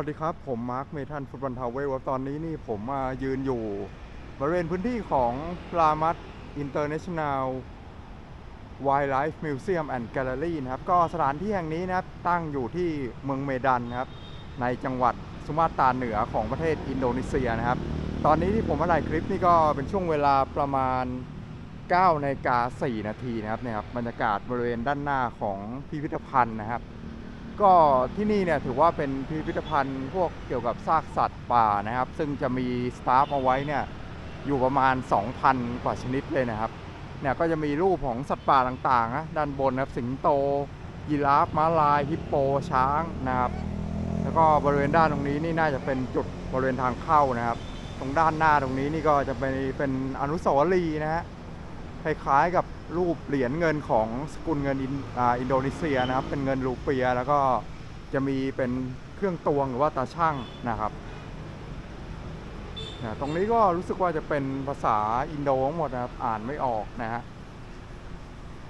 วัสดีครับผมมาร์คเมทันฟุตบอลทาวเวลตอนนี้นี่ผมมายืนอยู่บริเวณพื้นที่ของรามัดอินเตอร์เนชั่นแนลไวล์ไลฟ์มิวเซียมแอนด์แกลเลอรี่นะครับก็สถานที่แห่งนี้นะครับตั้งอยู่ที่เมืองเมดันนะครับในจังหวัดสุมาตราเหนือของประเทศอินโดนีเซียนะครับตอนนี้ที่ผมมาถ่ายคลิปนี่ก็เป็นช่วงเวลาประมาณ9:04 นาทีนะครับเนี่ยครับบรรยากาศบริเวณด้านหน้าของพิพิธภัณฑ์นะครับก็ที่นี่เนี่ยถือว่าเป็นพิพิธภัณฑ์พวกเกี่ยวกับซากสัตว์ป่านะครับซึ่งจะมีสตาฟเอาไว้เนี่ยอยู่ประมาณ 2,000 กว่าชนิดเลยนะครับเนี่ยก็จะมีรูปของสัตว์ป่าต่างๆนะด้านบนนะครับสิงโตยีราฟม้าลายฮิปโปช้างนะครับแล้วก็บริเวณด้านตรงนี้นี่น่าจะเป็นจุดบริเวณทางเข้านะครับตรงด้านหน้าตรงนี้นี่ก็จะเป็นอนุสาวรีย์นะฮะคล้ายๆกับรูปเหรียญเงินของสกุลเงินอินโดนีเซียนะครับเป็นเงินรูเปียแล้วก็จะมีเป็นเครื่องตวงหรือว่าตาช่างนะครับตรงนี้ก็รู้สึกว่าจะเป็นภาษาอินโดทั้งหมดนะครับอ่านไม่ออกนะฮะ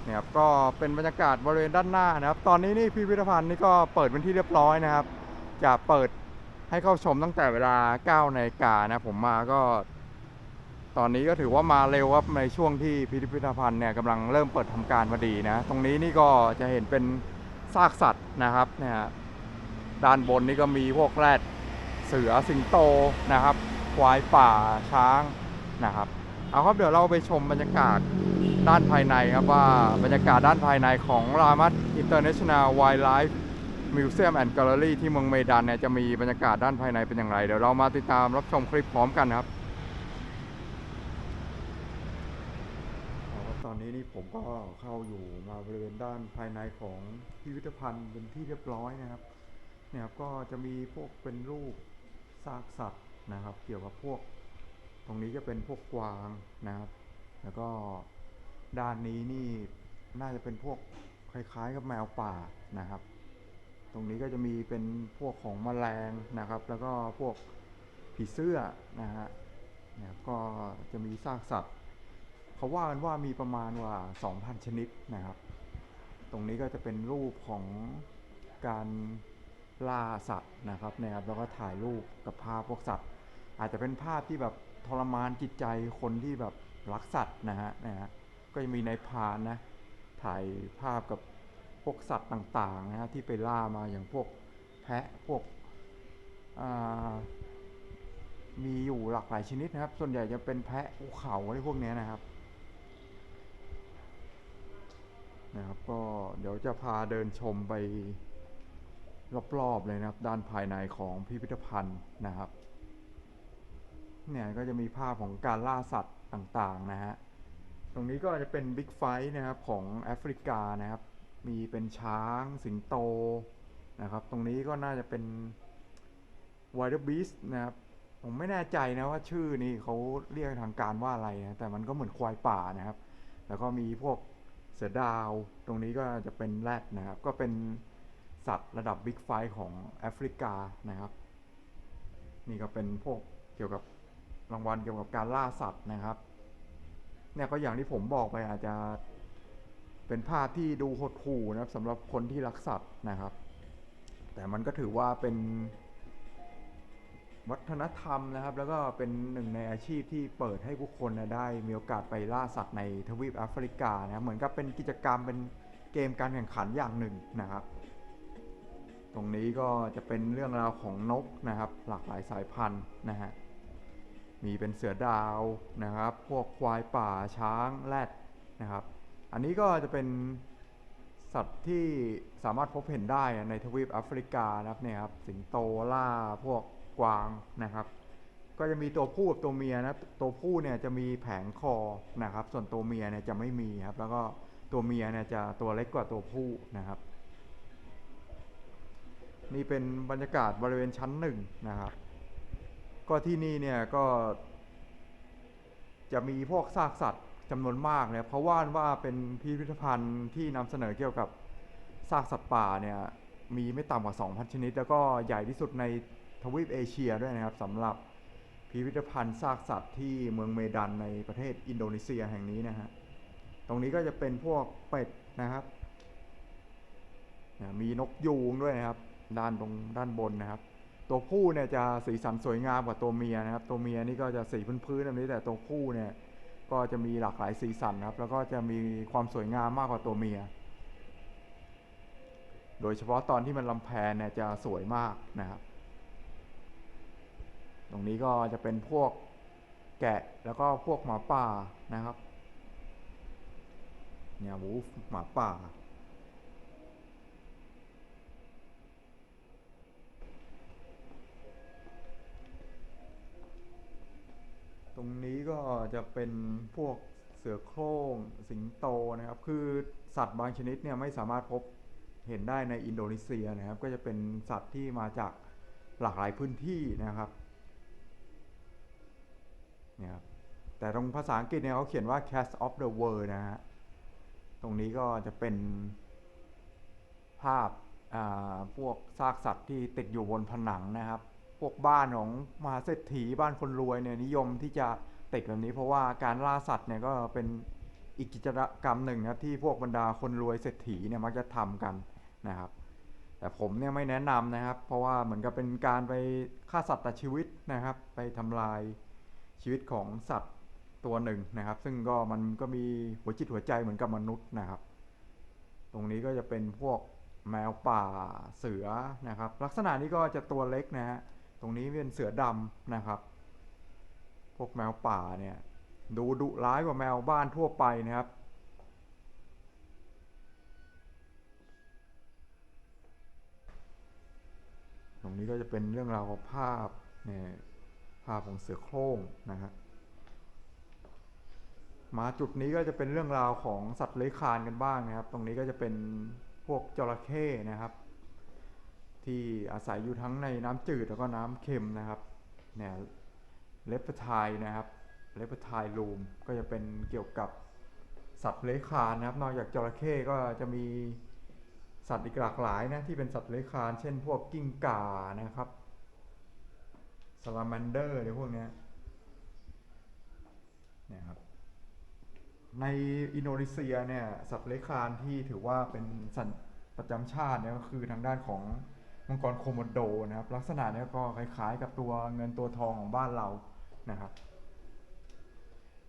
เนี่ยครับก็เป็นบรรยากาศบริเวณด้านหน้านะครับตอนนี้นี่พิพิธภัณฑ์นี่ก็เปิดเป็นที่เรียบร้อยนะครับจะเปิดให้เข้าชมตั้งแต่เวลา9 นาฬิกานะผมมาก็ตอนนี้ก็ถือว่ามาเร็วครับในช่วงที่พิพิธภัณฑ์เนี่ยกำลังเริ่มเปิดทำการพอดีนะตรงนี้นี่ก็จะเห็นเป็นซากสัตว์นะครับเนี่ยด้านบนนี่ก็มีพวกแรดเสือสิงโตนะครับควายป่าช้างนะครับเอาครับเดี๋ยวเราไปชมบรรยากาศด้านภายในครับว่าบรรยากาศด้านภายในของรามัดอินเตอร์เนชั่นแนลไวล์ไลฟ์มิวเซียมแอนด์แกลเลอรี่ที่เมืองเมดันเนี่ยจะมีบรรยากาศด้านภายในเป็นอย่างไรเดี๋ยวเรามาติดตามรับชมคลิปพร้อมกันครับตอนนี้นี่ผมก็เข้าอยู่มาบริเวณด้านภายในของพิพิธภัณฑ์เป็นที่เรียบร้อยนะครับเนี่ยครับก็จะมีพวกเป็นรูปซากสัตว์นะครับเกี่ยวกับพวกตรงนี้จะเป็นพวกกวางนะครับแล้วก็ด้านนี้นี่น่าจะเป็นพวกคล้ายๆกับแมวป่านะครับตรงนี้ก็จะมีเป็นพวกของแมลงนะครับแล้วก็พวกผีเสื้อนะฮะเนี่ยก็จะมีซากสัตว์เขาว่ากันว่ามีประมาณว่า 2,000 ชนิดนะครับตรงนี้ก็จะเป็นรูปของการล่าสัตว์นะครับนะครับแล้วก็ถ่ายรูปกับภาพพวกสัตว์อาจจะเป็นภาพที่แบบทรมานจิตใจคนที่แบบรักสัตว์นะฮะก็จะมีในพานนะถ่ายภาพกับพวกสัตว์ต่างๆนะฮะที่ไปล่ามาอย่างพวกแพะพวกมีอยู่หลากหลายชนิดนะครับส่วนใหญ่จะเป็นแพะภูเขาอะไรพวกนี้นะครับก็เดี๋ยวจะพาเดินชมไปรอบๆเลยนะครับด้านภายในของพิพิธภัณฑ์นะครับเนี่ยก็จะมีภาพของการล่าสัตว์ต่างๆนะฮะตรงนี้ก็จะเป็นบิ๊กไฟท์นะครับของแอฟริกานะครับมีเป็นช้างสิงโตนะครับตรงนี้ก็น่าจะเป็นไวเดอร์บีสนะครับผมไม่แน่ใจนะว่าชื่อนี่เขาเรียกทางการว่าอะไรนะแต่มันก็เหมือนควายป่านะครับแล้วก็มีพวกเสือดาวตรงนี้ก็จะเป็นแรดนะครับก็เป็นสัตว์ระดับบิ๊กไฟท์ของแอฟริกานะครับนี่ก็เป็นพวกเกี่ยวกับรางวัลเกี่ยวกับการล่าสัตว์นะครับเนี่ยก็อย่างที่ผมบอกไปอาจจะเป็นภาพที่ดูหดหู่นะครับสำหรับคนที่รักสัตว์นะครับแต่มันก็ถือว่าเป็นวัฒนธรรมนะครับแล้วก็เป็นหนึ่งในอาชีพที่เปิดให้ผู้คนได้มีโอกาสไปล่าสัตว์ในทวีปแอฟริกานะเหมือนกับเป็นกิจกรรมเป็นเกมการแข่งขันอย่างหนึ่งนะครับตรงนี้ก็จะเป็นเรื่องราวของนกนะครับหลากหลายสายพันธุ์นะฮะมีเป็นเสือดาวนะครับพวกควายป่าช้างแรดนะครับอันนี้ก็จะเป็นสัตว์ที่สามารถพบเห็นได้ในทวีปแอฟริกานะครับเนี่ยครับสิงโตล่าพวกกวางนะครับก็จะมีตัวผู้กับตัวเมียนะตัวผู้เนี่ยจะมีแผงคอนะครับส่วนตัวเมียเนี่ยจะไม่มีครับแล้วก็ตัวเมียเนี่ยจะตัวเล็กกว่าตัวผู้นะครับนี่เป็นบรรยากาศบริเวณชั้นหนึ่งนะครับก็ที่นี่เนี่ยก็จะมีพวกซากสัตว์จำนวนมากเนี่ยเพราะว่าเป็นพิพิธภัณฑ์ที่นำเสนอเกี่ยวกับซากสัตว์ป่าเนี่ยมีไม่ต่ำกว่า 2,000 ชนิดแล้วก็ใหญ่ที่สุดในทวีปเอเชียด้วยนะครับสำหรับพิพิธภัณฑ์ซากสัตว์ที่เมืองเมดันในประเทศอินโดนีเซียแห่งนี้นะฮะตรงนี้ก็จะเป็นพวกเป็ดนะครับมีนกยูงด้วยนะครับด้านบนนะครับตั ตัวผู้เนี่ยจะสีสันสวยงามกว่าตัวเมียนะครับตัวเมียนี่ก็จะสีพื้นๆแบบนี้แต่ตัวผู้เนี่ยก็จะมีหลากหลายสีสันครับแล้วก็จะมีความสวยงามมากกว่าตัวเมียโดยเฉพาะตอนที่มันลำแพนเนี่ยจะสวยมากนะครับตรงนี้ก็จะเป็นพวกแกะแล้วก็พวกหมาป่านะครับเนี่ยวูฟหมาป่าตรงนี้ก็จะเป็นพวกเสือโคร่งสิงโตนะครับคือสัตว์บางชนิดเนี่ยไม่สามารถพบเห็นได้ในอินโดนีเซียนะครับก็จะเป็นสัตว์ที่มาจากหลากหลายพื้นที่นะครับเนี่ยครับแต่ตรงภาษาอังกฤษเนี่ยเขาเขียนว่า cat of the world นะฮะตรงนี้ก็จะเป็นภาพพวกซากสัตว์ที่ติดอยู่บนผนังนะครับพวกบ้านของมหาเศรษฐีบ้านคนรวยเนี่ยนิยมที่จะติดแบบนี้เพราะว่าการล่าสัตว์เนี่ยก็เป็นอีกกิจกรรมหนึ่งนะที่พวกบรรดาคนรวยเศรษฐีเนี่ยมักจะทำกันนะครับแต่ผมเนี่ยไม่แนะนำนะครับเพราะว่าเหมือนกับเป็นการไปฆ่าสัตว์ตัดชีวิตนะครับไปทำลายชีวิตของสัตว์ตัวหนึ่งนะครับซึ่งก็มันก็มีหัวจิตหัวใจเหมือนกับมนุษย์นะครับตรงนี้ก็จะเป็นพวกแมวป่าเสือนะครับลักษณะนี้ก็จะตัวเล็กนะฮะตรงนี้เป็นเสือดำนะครับพวกแมวป่าเนี่ยดูดุร้ายกว่าแมวบ้านทั่วไปนะครับตรงนี้ก็จะเป็นเรื่องราวของภาพเนี่ยภาพของเสือโคร่งนะฮะมาจุดนี้ก็จะเป็นเรื่องราวของสัตว์เลื้อยคลานกันบ้างนะครับตรงนี้ก็จะเป็นพวกจระเข้นะครับที่อาศัยอยู่ทั้งในน้ำจืดแล้วก็น้ำเค็มนะครับเนี่ยเลปไทายนะครับเลปไทายรูมก็จะเป็นเกี่ยวกับสัตว์เลื้อยคลานนะครับนอกจากจระเข้ก็จะมีสัตว์อีกหลากหลายนะที่เป็นสัตว์เลื้อยคลานเช่นพวกกิ้งก่านะครับซาลาแมนเดอร์อะไรพวกนี้เนี่ยครับในอินโดนีเซียเนี่ยสัตว์เลื้อยคลานที่ถือว่าเป็นสัตว์ประจำชาติเนี่ยก็คือทางด้านของมังกรโคโมโดนะครับลักษณะนี้ก็คล้ายๆกับตัวเงินตัวทองของบ้านเรานะครับ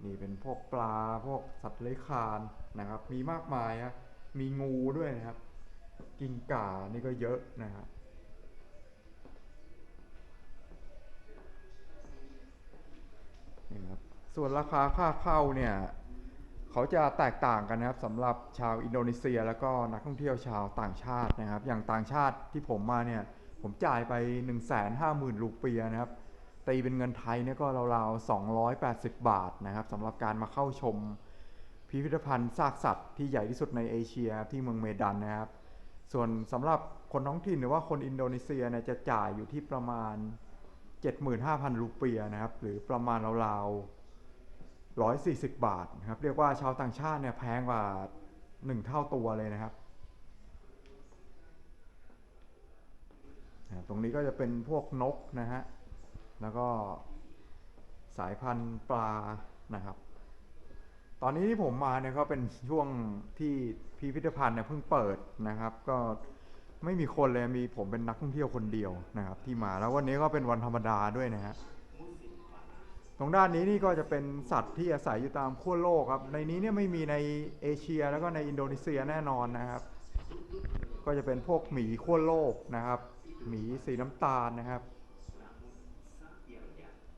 นี่เป็นพวกปลาพวกสัตว์เลื้อยคลานนะครับมีมากมายนะมีงูด้วยนะครับกิ้งก่านี่ก็เยอะนะครับนี่ครับส่วนราคาค่าเข้าเนี่ยเขาจะแตกต่างกันนะครับสำหรับชาวอินโดนีเซียแล้วก็นักท่องเที่ยวชาวต่างชาตินะครับอย่างต่างชาติที่ผมมาเนี่ยผมจ่ายไป 150,000 รูปีนะครับตีเป็นเงินไทยเนี่ยก็ราวๆ280 บาทนะครับสำหรับการมาเข้าชมพิพิธภัณฑ์ซากสัตว์ที่ใหญ่ที่สุดในเอเชียที่เมืองเมดันนะครับส่วนสำหรับคนท้องถิ่นหรือว่าคนอินโดนีเซียเนี่ยจะจ่ายอยู่ที่ประมาณ 75,000 รูปีนะครับหรือประมาณราวๆ140 บาทนะครับเรียกว่าชาวต่างชาติเนี่ยแพงกว่า1 เท่าตัวเลยนะครับตรงนี้ก็จะเป็นพวกนกนะฮะแล้วก็สายพันธุ์ปลานะครับตอนนี้ที่ผมมาเนี่ยก็เป็นช่วงที่พิพิธภัณฑ์เนี่ยเพิ่งเปิดนะครับก็ไม่มีคนเลยมีผมเป็นนักท่องเที่ยวคนเดียวนะครับที่มาแล้ววันนี้ก็เป็นวันธรรมดาด้วยนะฮะตรงด้านนี้นี่ก็จะเป็นสัตว์ที่อาศัยอยู่ตามขั้วโลกครับในนี้เนี่ยไม่มีในเอเชียแล้วก็ในอินโดนีเซียแน่นอนนะครับก็จะเป็นพวกหมีขั้วโลกนะครับหมีสีน้ำตาลนะครับ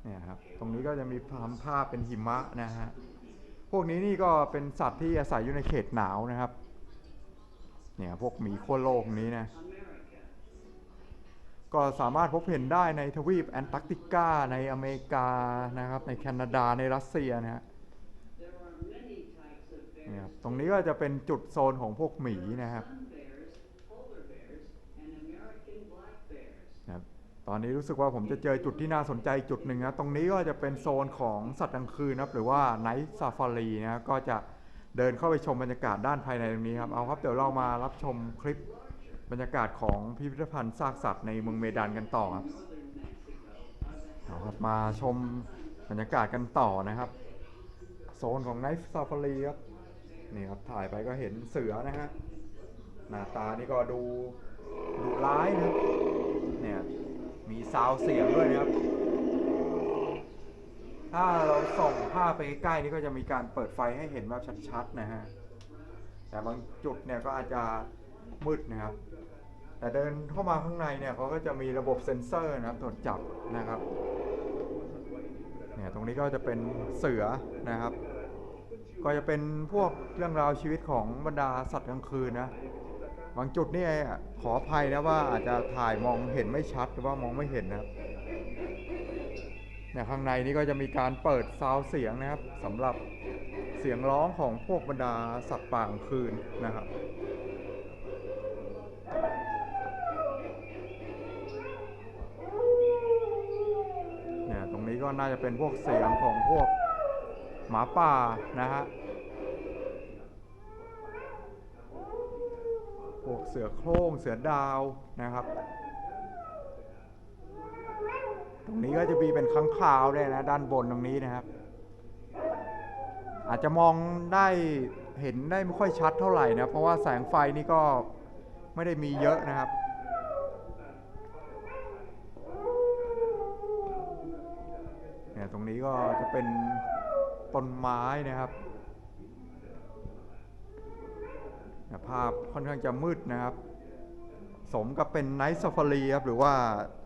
เนี่ยครับตรงนี้ก็จะมีทำภาพเป็นหิมะนะฮะพวกนี้นี่ก็เป็นสัตว์ที่อาศัยอยู่ในเขตหนาวนะครับเนี่ยพวกหมีขั้วโลกนี้นะก็สามารถพบเห็นได้ในทวีปแอนตาร์กติกาในอเมริกานะครับในแคนาดาในรัสเซียนะฮะเนี่ยตรงนี้ก็จะเป็นจุดโซนของพวกหมีนะครับตอนนี้รู้สึกว่าผมจะเจอจุดที่น่าสนใจจุดหนึ่งนะตรงนี้ก็จะเป็นโซนของสัตว์กลางคืนนะครับหรือว่าไนท์ซาฟารีนะก็จะเดินเข้าไปชมบรรยากาศด้านภายในตรงนี้ครับเอาครับเดี๋ยวเรามารับชมคลิปบรรยากาศของพิพิธภัณฑ์ซากสัตว์ในเมืองเมดันกันต่อครับเอาครับมาชมบรรยากาศกันต่อนะครับโซนของไนท์ซาฟารีครับนี่ครับถ่ายไปก็เห็นเสือนะฮะหน้าตานี่ก็ดูร้ายนะเนี่ย มีซาวด์เสียงด้วยนะครับถ้าเราส่องภาพไปใกล้ๆนี่ก็จะมีการเปิดไฟให้เห็นแบบชัดๆนะฮะแต่บางจุดเนี่ยก็อาจจะมืดนะครับแต่เดินเข้ามาข้างในเนี่ยเขาก็จะมีระบบเซ็นเซอร์นะครับตรวจจับนะครับเนี่ยตรงนี้ก็จะเป็นเสือนะครับก็จะเป็นพวกเรื่องราวชีวิตของบรรดาสัตว์กลางคืนนะบางจุดนี่ขออภัยนะว่าอาจจะถ่ายมองเห็นไม่ชัดหรือว่ามองไม่เห็นนะครับเนี่ยข้างในนี้ก็จะมีการเปิดซาวด์เสียงนะครับสำหรับเสียงร้องของพวกบรรดาสัตว์ป่ากลางคืนนะครับเนี่ยตรงนี้ก็น่าจะเป็นพวกเสียงของพวกหมาป่านะฮะพวกเสือโคร่งเสือดาวนะครับตรงนี้ก็จะมีเป็นค้างคาวด้วยนะด้านบนตรงนี้นะครับอาจจะมองได้เห็นได้ไม่ค่อยชัดเท่าไหร่นะเพราะว่าแสงไฟนี่ก็ไม่ได้มีเยอะนะครับเนี่ยตรงนี้ก็จะเป็นต้นไม้นะครับภาพค่อนข้างจะมืดนะครับสมกับเป็นไนท์ซาฟารีครับหรือว่า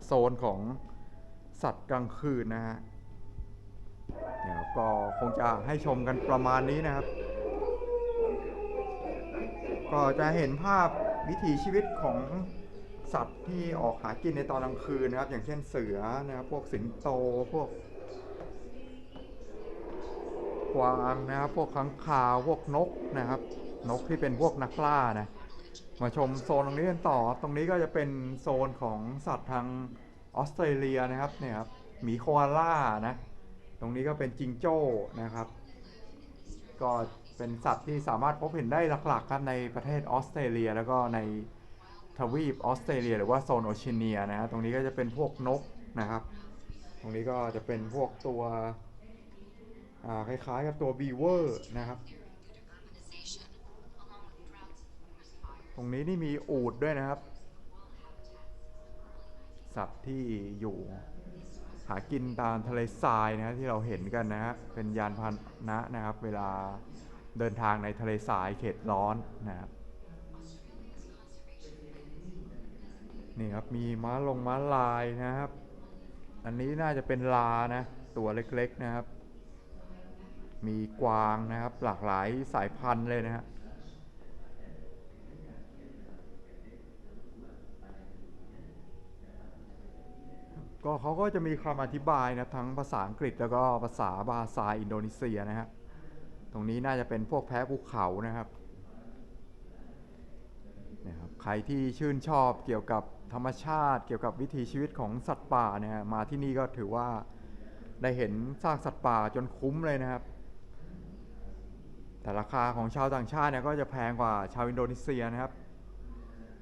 โซนของสัตว์กลางคืนนะฮะเนี่ยก็คงจะให้ชมกันประมาณนี้นะครับก็จะเห็นภาพวิถีชีวิตของสัตว์ที่ออกหากินในตอนกลางคืนนะครับอย่างเช่นเสือนะครับพวกสิงโตพวกกวางนะครับพวกค้างคาวพวกนกนะครับนกที่เป็นพวกนักล่านะมาชมโซนตรงนี้กันต่อตรงนี้ก็จะเป็นโซนของสัตว์ทางออสเตรเลียนะครับเนี่ยครับหมีโคอาล่านะตรงนี้ก็เป็นจิงโจ้นะครับก็เป็นสัตว์ที่สามารถพบเห็นได้หลักๆครับในประเทศออสเตรเลียแล้วก็ในทวีปออสเตรเลียหรือว่าโซนโอเชียเนียนะฮะตรงนี้ก็จะเป็นพวกนกนะครับตรงนี้ก็จะเป็นพวกตัวคล้ายๆกับตัวบีเวอร์นะครับตรงนี้นี่มีอูฐด้วยนะครับสัตว์ที่อยู่หากินตามทะเลทรายนะที่เราเห็นกันนะฮะเป็นยานพาหนะนะครับเวลาเดินทางในทะเลทรายเขตร้อนนะครับนี่ครับมีม้าลายนะครับอันนี้น่าจะเป็นลานะตัวเล็กๆนะครับมีกวางนะครับหลากหลายสายพันธุ์เลยนะฮะก็เขาก็จะมีคำอธิบายนะทั้งภาษาอังกฤษแล้วก็ภาษาบาซาอินโดนีเซียนะฮะตรงนี้น่าจะเป็นพวกแพะภูเขานะครับใครที่ชื่นชอบเกี่ยวกับธรรมชาติเกี่ยวกับวิถีชีวิตของสัตว์ป่าเนี่ยมาที่นี่ก็ถือว่าได้เห็นซากสัตว์ป่าจนคุ้มเลยนะครับแต่ราคาของชาวต่างชาติเนี่ยก็จะแพงกว่าชาวอินโดนีเซียนะครับ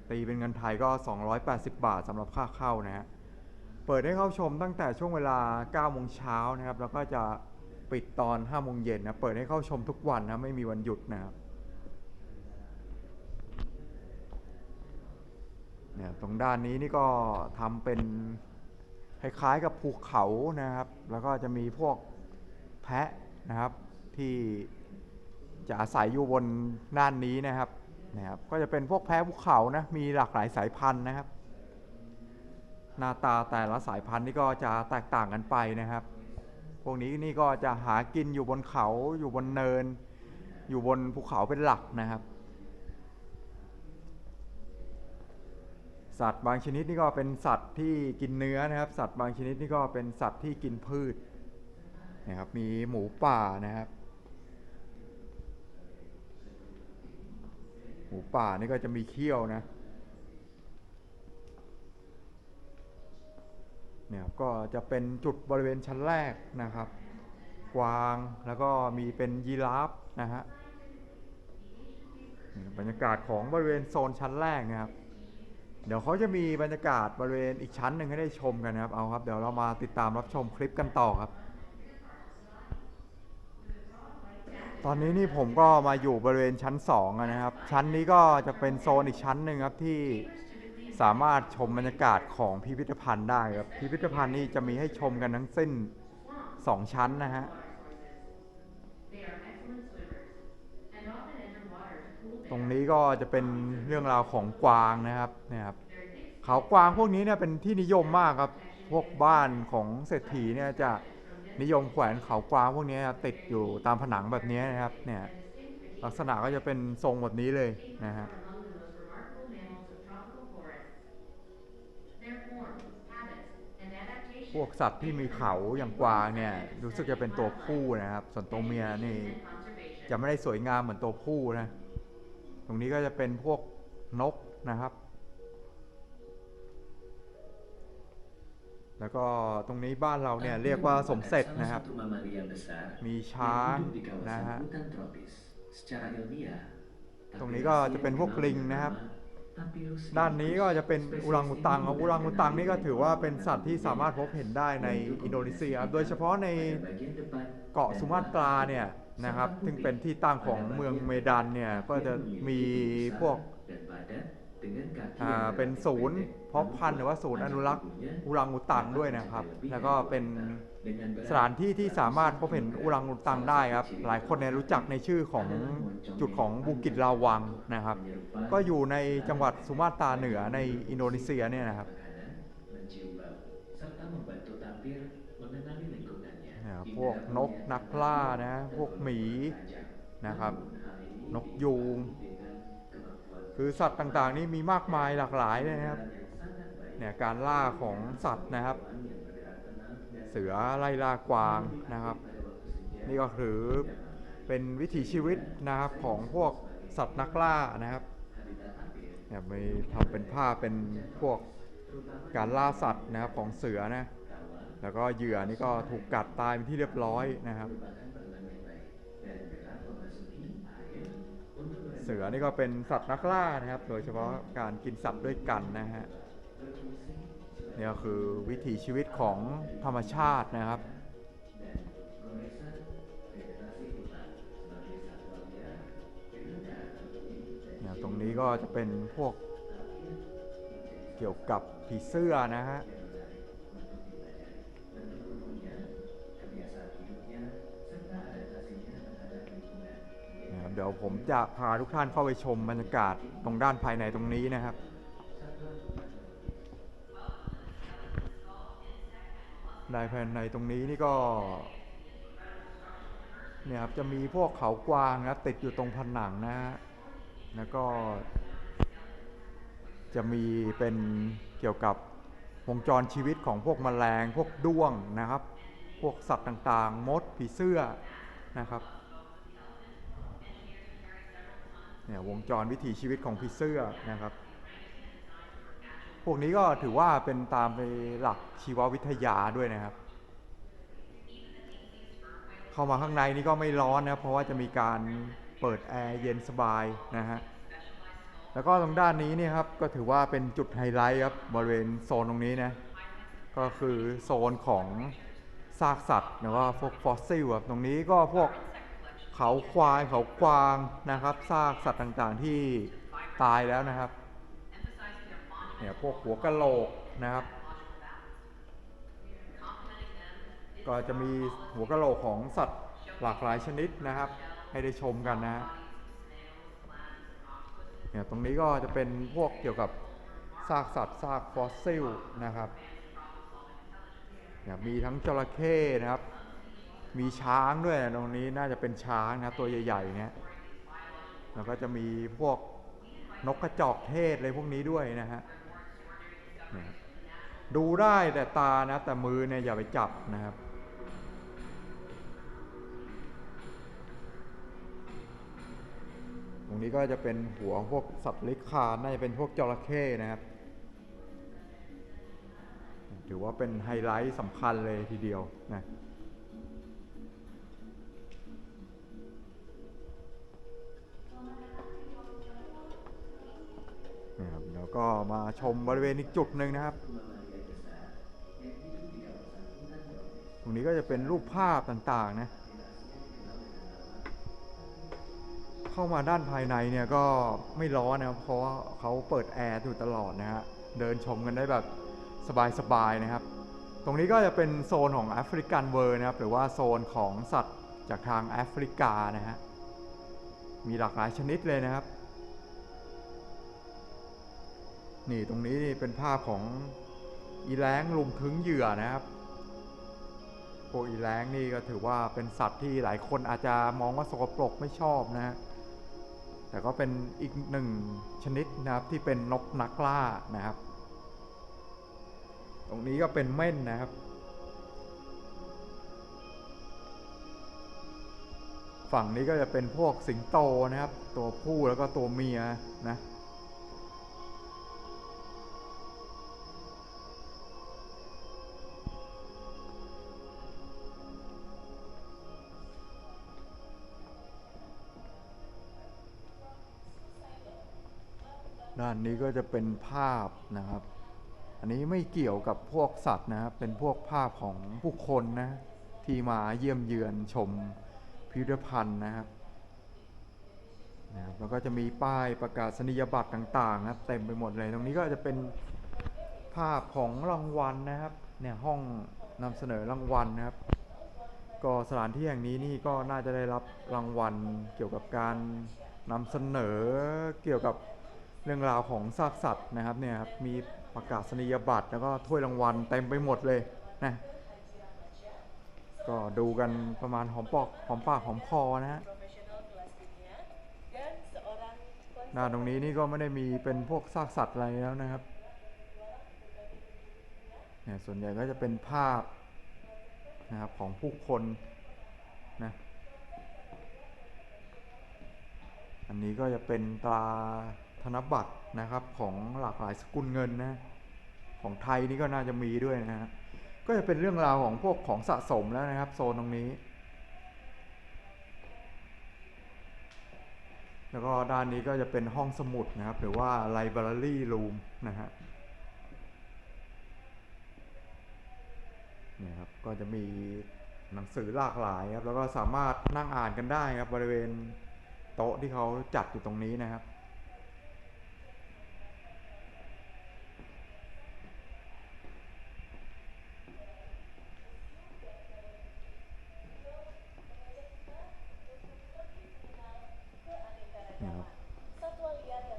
ตีเป็นเงินไทยก็280 บาทสำหรับค่าเข้านะฮะเปิดให้เข้าชมตั้งแต่ช่วงเวลา9 โมงเช้านะครับแล้วก็จะปิดตอน5 โมงเย็นนะเปิดให้เข้าชมทุกวันนะไม่มีวันหยุดนะครับเนี่ยตรงด้านนี้นี่ก็ทำเป็นคล้ายๆกับภูเขานะครับแล้วก็จะมีพวกแพะนะครับที่จะอาศัยอยู่บนด้านนี้นะครับก็จะเป็นพวกแพะภูเขานะมีหลากหลายสายพันธุ์นะครับหน้าตาแต่ละสายพันธุ์นี่ก็จะแตกต่างกันไปนะครับพวกนี้นี่ก็จะหากินอยู่บนเขาอยู่บนเนินอยู่บนภูเขาเป็นหลักนะครับสัตว์บางชนิดนี่ก็เป็นสัตว์ที่กินเนื้อนะครับสัตว์บางชนิดนี่ก็เป็นสัตว์ที่กินพืชนะครับมีหมูป่านะครับหมูป่านี่ก็จะมีเขี้ยวนะเนี่ยก็จะเป็นจุดบริเวณชั้นแรกนะครับกวางแล้วก็มีเป็นยีราฟนะฮะบรรยากาศของบริเวณโซนชั้นแรกนะครับเดี๋ยวเขาจะมีบรรยากาศบริเวณอีกชั้นหนึ่งให้ได้ชมกันนะครับเอาครับเดี๋ยวเรามาติดตามรับชมคลิปกันต่อครับตอนนี้นี่ผมก็มาอยู่บริเวณชั้น2นะครับชั้นนี้ก็จะเป็นโซนอีกชั้นหนึ่งครับที่ สามารถชมบรรยากาศของพิพิธภัณฑ์ได้ครับพิพิธภัณฑ์นี่จะมีให้ชมกันทั้งสิ้น2 ชั้นนะฮะ They are excellent swimmers and often enter water to cool ตรง there. นี้ก็จะเป็นเรื่องราวของกวางนะครับเนี่ยครับ Their thick เขา skin กวางพวกนี้เนี่ยเป็นที่นิยมมากครับ protection พวก against บ้าน bugs, ของเศรษฐีเนี่ยจะ insects from นิยมแขวนเขากวางพวกนี้ติดอยู่ตามผนังแบบนี้นะครับเนี่ย and distinct ลักษ behavior. ณะก็จะเป็นทรงแบบนี้เลยนะ Penguins ฮะ are among the most remarkable mammals of tropical forests. Their form, habits, and พวก adaptation สัตว์ที่มี make them เขาอย่างก important วางเนี่ย subjects รู้สึก studied จะ in เป็นตัว wildlife, ผู้นะครับ ส่วนตัวเมีย education นี่ and conservation. จะไม่ได้สวยงามเหมือนตัวผู้นะ ตรงนี้ก็จะเป็นพวกนกนะครับ แล้วก็ตรงนี้บ้านเราเนี่ยเรียกว่าสมเสร็จ Salah นะครับ satu mamalia besar มี yang ช้าง hidup di นะ kawasan ฮะ hutan tropis. Secara ilmiah, ตรงนี้ก็ tapirus จะ yang เป็นพวก dikenal ลิง dengan นะครับ nama Papyrus ด้านนี้ก็ indicus. จะเป็น Spesies อุรังอุตัง ini ครับ อุ mudah รังอุตัง dikenali นี่ก็ oleh ถือว่า banyak เป็นสัตว์ที่ peneliti สามารถพบ DNA เห็นได้ใน yang อินโดนีเซีย didominasi โดยเฉพาะใน hitam pada bagian depan เกาะ dan สุมาตรา belakang เนี่ย tubuh, นะครับ serta ซึ่ง putih เป็นที่ตั้งของ pada เมือง bagian เม depan ดันเนี่ย ก็ yang จะ memiliki มี tubuh พวก besar dan padat dengan kaki เป็น yang ศูนย์ relatif เพาะ pendek. พันธุ์หรือว่าศูนย์อ Namun นุรักษ์ panjang อุรังอุตัง tubuhnya ด้วยนะครับ dapat mencapai แล้ว lebih ก็ dari เป็น 2 meter dengan สถาน berat ที่ที่สามารถพบเห็นอุรังอุตังได้ครับ หลายคนเนี่ยรู้จักในชื่อของจุดของบูกิจลาวังนะครับ ก็อยู่ในจังหวัดสุมาตราเหนือในอินโดนีเซียเนี่ยนะครับ makanan, mencium bau, serta membantu tapir mengenali lingkungannya. พวกนกนักล่านะ พวกหมีนะครับ นกยูง คือสัตว์ต่างๆนี่มีมากมายหลากหลายเลยนะครับ เนี่ยการล่าของสัตว์นะครับ เสือไล่ล่ากวางนะครับ นี่ก็คือเป็นวิถีชีวิตนะครับของพวกสัตว์นักล่านะครับเนี่ยมีทำเป็นภาพเป็นพวกการล่าสัตว์นะครับของเสือนะ แล้วก็เหยื่อนี่ก็ถูกกัดตายเป็นที่เรียบร้อยนะครับ เสือนี่ก็เป็นสัตว์นักล่านะครับ โดยเฉพาะการกินสัตว์ด้วยกันนะฮะนี่ก็คือวิถีชีวิตของธรรมชาตินะครับเนี่ยตรงนี้ก็จะเป็นพวกเกี่ยวกับผีเสื้อนะฮะเดี๋ยวผมจะพาทุกท่านเข้าไปชมบรรยากาศตรงด้านภายในตรงนี้นะครับด้านภายในตรงนี้นี่ก็เนี่ยครับจะมีพวกเขากวางนะติดอยู่ตรงผนังนะฮะแล้วก็จะมีเป็นเกี่ยวกับวงจรชีวิตของพวกแมลงพวกด้วงนะครับ พวกสัตว์ต่างๆมดผีเสื้อนะครับเนี่ยวงจรวิถีชีวิตของผีเสื้อนะครับ พวกนี้ก็ถือว่าเป็นตามไปหลักชีววิทยาด้วยนะครับ เข้ามาข้างในนี่ก็ไม่ร้อนนะเพราะว่าจะมีการเปิดแอร์เย็นสบายนะฮะแล้วก็ตรงด้านนี้เนี่ยครับก็ถือว่าเป็นจุดไฮไลท์ครับบริเวณโซนตรงนี้นะก็คือโซนของซากสัตว์หรือว่าพวกฟอสซิลครับตรงนี้ก็พวกเขาควายเขากวางนะครับซากสัตว์ต่างๆที่ตายแล้วนะครับเนี่ยพวกหัวกะโหลกนะครับก็จะมีหัวกะโหลกของสัตว์หลากหลายชนิดนะครับให้ได้ชมกันนะเนี่ยตรงนี้ก็จะเป็นพวกเกี่ยวกับซากสัตว์ซากฟอสซิลนะครับเนี่ยมีทั้งจระเข้นะครับมีช้างด้วยนะตรงนี้น่าจะเป็นช้างนะตัวใหญ่ๆเนี่ยแล้วก็จะมีพวกนกกระจอกเทศอะไรพวกนี้ด้วยนะฮะดูได้แต่ตานะแต่มือเนี่ยอย่าไปจับนะครับตรงนี้ก็จะเป็นหัวพวกสัตว์เลื้อยคลานน่าจะเป็นพวกจระเข้นะครับถือว่าเป็นไฮไลท์สำคัญเลยทีเดียวนะครับแล้วก็มาชมบริเวณอีกจุดหนึ่งนะครับตรงนี้ก็จะเป็นรูปภาพต่างๆนะเข้ามาด้านภายในเนี่ยก็ไม่ร้อนนะครับเพราะว่าเขาเปิดแอร์อยู่ตลอดนะฮะ เดินชมกันได้แบบสบายๆนะครับตรงนี้ก็จะเป็นโซนของแอฟริกันเวิร์นะครับหรือว่าโซนของสัตว์จากทางแอฟริกานะฮะมีหลากหลายชนิดเลยนะครับนี่ตรงนี้นี่เป็นภาพของอีแร้งลุมถึงเหยื่อนะครับพวกอีแร้งนี่ก็ถือว่าเป็นสัตว์ที่หลายคนอาจจะมองว่าสกปรกไม่ชอบนะฮะแต่ก็เป็นอีกหนึ่งชนิดนะครับที่เป็นนกนักล่านะครับตรงนี้ก็เป็นเม่นนะครับฝั่งนี้ก็จะเป็นพวกสิงโตนะครับตัวผู้แล้วก็ตัวเมียนะด้านนี้ก็จะเป็นภาพนะครับอันนี้ไม่เกี่ยวกับพวกสัตว์นะครับเป็นพวกภาพของผู้คนนะที่มาเยี่ยมเยือนชมพิพิธภัณฑ์นะครับแล้วก็จะมีป้ายประกาศนียบัตรต่างๆนะครับเต็มไปหมดเลยตรงนี้ก็จะเป็นภาพของรางวัลนะครับเนี่ยห้องนำเสนอรางวัลนะครับก็สถานที่แห่งนี้นี่ก็น่าจะได้รับรางวัลเกี่ยวกับการนำเสนอเกี่ยวกับเรื่องราวของซากสัตว์นะครับเนี่ยครับมีประกาศนียบัตรแล้วก็ถ้วยรางวัลเต็มไปหมดเลยนะก็ดูกันประมาณหอมปากหอมคอนะฮะหน้าตรงนี้นี่ก็ไม่ได้มีเป็นพวกซากสัตว์อะไรแล้วนะครับเนี่ยส่วนใหญ่ก็จะเป็นภาพนะครับของผู้คนนะอันนี้ก็จะเป็นตราธนบัตรนะครับของหลากหลายสกุลเงินนะของไทยนี่ก็น่าจะมีด้วยนะฮะก็จะเป็นเรื่องราวของพวกของสะสมแล้วนะครับโซนตรงนี้แล้วก็ด้านนี้ก็จะเป็นห้องสมุดนะครับหรือว่า Library Room นะฮะเนี่ยครับก็จะมีหนังสือหลากหลายครับแล้วก็สามารถนั่งอ่านกันได้ครับบริเวณโต๊ะที่เขาจัดอยู่ตรงนี้นะครับ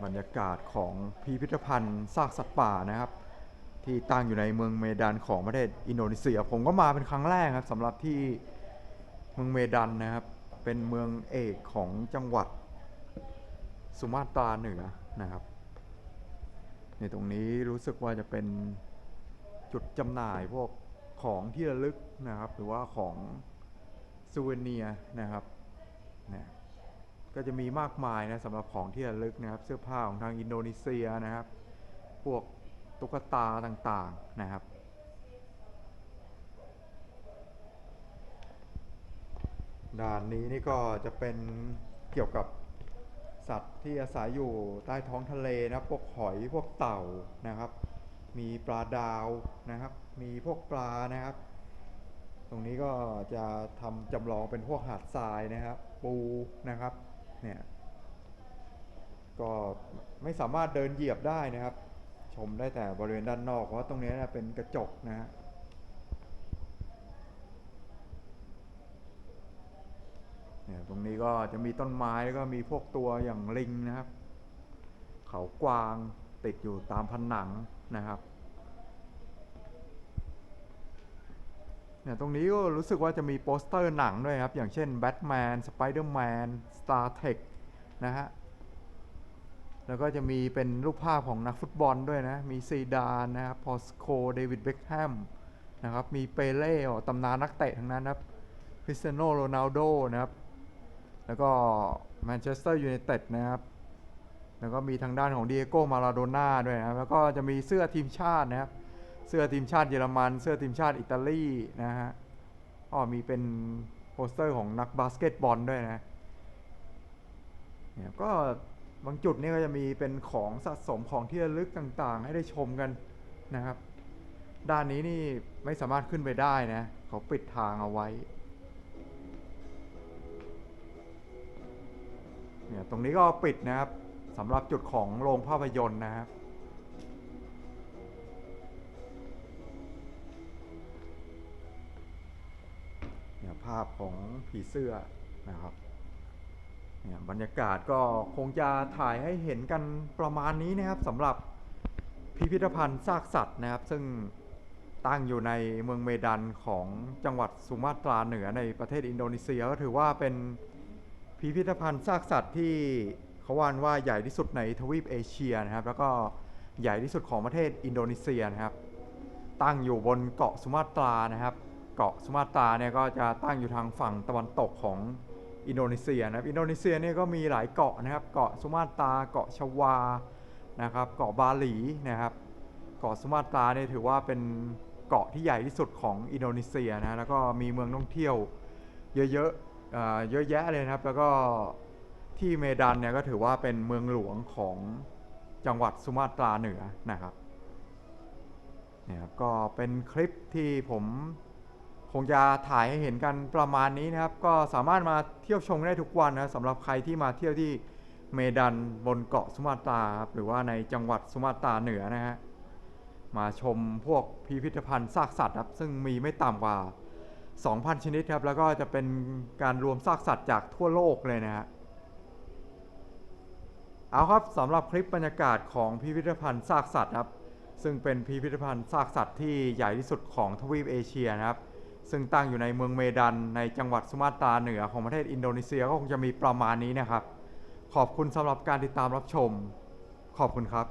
บรรยากาศของพิพิธภัณฑ์ซากสัตว์ป่านะครับที่ตั้งอยู่ในเมืองเมดันของประเทศอินโดนีเซียผมก็มาเป็นครั้งแรกครับสำหรับที่เมืองเมดันนะครับเป็นเมืองเอกของจังหวัดสุมาตราเหนือนะครับในตรงนี้รู้สึกว่าจะเป็นจุดจำหน่ายพวกของที่ระลึกนะครับหรือว่าของซูเวเนียร์นะครับเนี่ยก็จะมีมากมายนะสำหรับของที่ระลึกนะครับเสื้อผ้าของทางอินโดนีเซียนะครับพวกตุ๊กตาต่างๆนะครับด้านนี้นี่ก็จะเป็นเกี่ยวกับสัตว์ที่อาศัยอยู่ใต้ท้องทะเลนะพวกหอยพวกเต่านะครับมีปลาดาวนะครับมีพวกปลานะครับตรงนี้ก็จะทำจำลองเป็นพวกหาดทรายนะครับปูนะครับเนี่ยก็ไม่สามารถเดินเหยียบได้นะครับชมได้แต่บริเวณด้านนอกเพราะตรงนี้เป็นกระจกนะฮะเนี่ยตรงนี้ก็จะมีต้นไม้แล้วก็มีพวกตัวอย่างลิงนะครับเขากวางติดอยู่ตามผนังนะครับเนี่ยตรงนี้ก็รู้สึกว่าจะมีโปสเตอร์หนังด้วยครับอย่างเช่นแบทแมนสไปเดอร์แมนสตาร์เทคนะฮะแล้วก็จะมีเป็นรูปภาพของนักฟุตบอลด้วยนะมีซีดานนะครับพอสโคเดวิดเบ็คแฮมนะครับมีเปเล่ตำนานนักเตะทั้งนั้นครับคริสเตียโนโรนัลโดนะครับแล้วก็แมนเชสเตอร์ยูไนเต็ดนะครับแล้วก็มีทางด้านของดิเอโกมาราโดน่าด้วยนะครับแล้วก็จะมีเสื้อทีมชาตินะครับเสื้อทีมชาติเยอรมันเสื้อทีมชาติอิตาลีนะฮะมีเป็นโปสเตอร์ของนักบาสเกตบอลด้วยนะเนี่ยก็บางจุดนี่ก็จะมีเป็นของสะสมของที่ระลึกต่างๆให้ได้ชมกันนะครับด้านนี้นี่ไม่สามารถขึ้นไปได้นะเขาปิดทางเอาไว้เนี่ยตรงนี้ก็ปิดนะครับสำหรับจุดของโรงภาพยนตร์นะครับ าพของผีเสื้อนะครับเนี่ยบรรยากาศก็คงจะถ่ายให้เห็นกันประมาณนี้นะครับสำหรับพิพิธภัณฑ์ซากสัตว์นะครับซึ่งตั้งอยู่ในเมืองเมดันของจังหวัดสุมาตราเหนือในประเทศอินโดนีเซียก็ถือว่าเป็นพิพิธภัณฑ์ซากสัตว์ที่เขาว่าใหญ่ที่สุดในทวีปเอเชียนะครับแล้วก็ใหญ่ที่สุดของประเทศอินโดนีเซียนะครับตั้งอยู่บนเกาะสุมาตรานะครับเกาะสุมาตราเนี่ยก็จะตั้งอยู่ทางฝั่งตะวันตกของอินโดนีเซียนะครับอินโดนีเซียเนี่ยก็มีหลายเกาะนะครับเกาะสุมาตราเกาะชวานะครับเกาะบาหลีนะครับเกาะสุมาตราเนี่ยถือว่าเป็นเกาะที่ใหญ่ที่สุดของอินโดนีเซียนะแล้วก็มีเมืองท่องเที่ยวเยอะๆเยอะแยะเลยนะครับแล้วก็ที่เมดันเนี่ยก็ถือว่าเป็นเมืองหลวงของจังหวัดสุมาตราเหนือนะครับเนี่ยครับก็เป็นคลิปที่ผมคงจะถ่ายให้เห็นกันประมาณนี้นะครับก็สามารถมาเที่ยวชมได้ทุกวันนะสำหรับใครที่มาเที่ยวที่เมดันบนเกาะสุมาตราครับหรือว่าในจังหวัดสุมาตราเหนือนะฮะมาชมพวกพิพิธภัณฑ์ซากสัตว์ครับซึ่งมีไม่ต่ำกว่า 2,000 ชนิดครับแล้วก็จะเป็นการรวมซากสัตว์จากทั่วโลกเลยนะฮะเอาครับสำหรับคลิปบรรยากาศของพิพิธภัณฑ์ซากสัตว์ครับซึ่งเป็นพิพิธภัณฑ์ซากสัตว์ที่ใหญ่ที่สุดของทวีปเอเชียนะครับซึ่งตั้งอยู่ในเมืองเมดันในจังหวัดสุมาตราเหนือของประเทศอินโดนีเซียก็คงจะมีประมาณนี้นะครับขอบคุณสำหรับการติดตามรับชมขอบคุณครับ